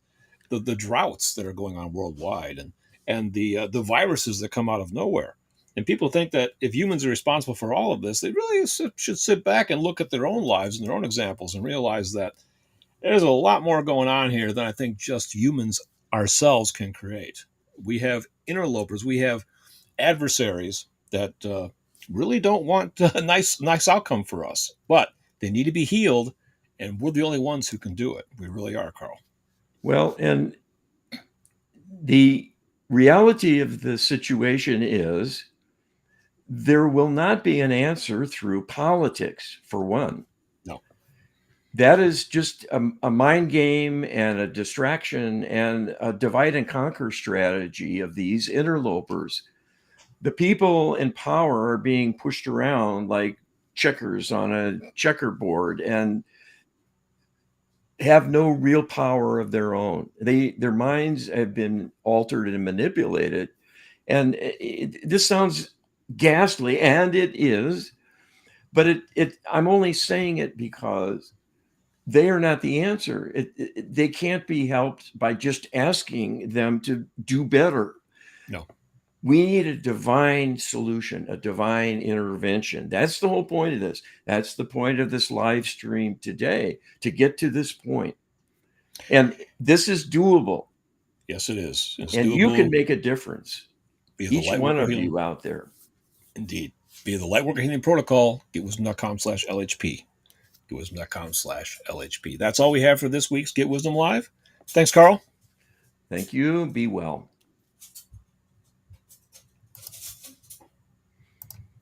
the droughts that are going on worldwide, and the viruses that come out of nowhere. And people think that if humans are responsible for all of this, they really should sit back and look at their own lives and their own examples and realize that there's a lot more going on here than I think just humans ourselves can create. We have interlopers, we have adversaries that really don't want a nice outcome for us, but they need to be healed, and we're the only ones who can do it. We really are, Carl. Well, and the reality of the situation is there will not be an answer through politics, for one. No. That is just a mind game and a distraction and a divide and conquer strategy of these interlopers. The people in power are being pushed around like checkers on a checkerboard and have no real power of their own. Their minds have been altered and manipulated. And this sounds ghastly, and it is, but I'm only saying it because they are not the answer. They can't be helped by just asking them to do better. No. We need a divine solution, a divine intervention. That's the whole point of this. That's the point of this live stream today, to get to this point. And this is doable. Yes, it is. It's And you can doable make a difference. via the Each one Lightworker of Healing. you out there. Indeed. Via the Lightworker Healing Protocol, getwisdom.com/LHP. Getwisdom.com/LHP. That's all we have for this week's Get Wisdom Live. Thanks, Karl. Thank you. Be well.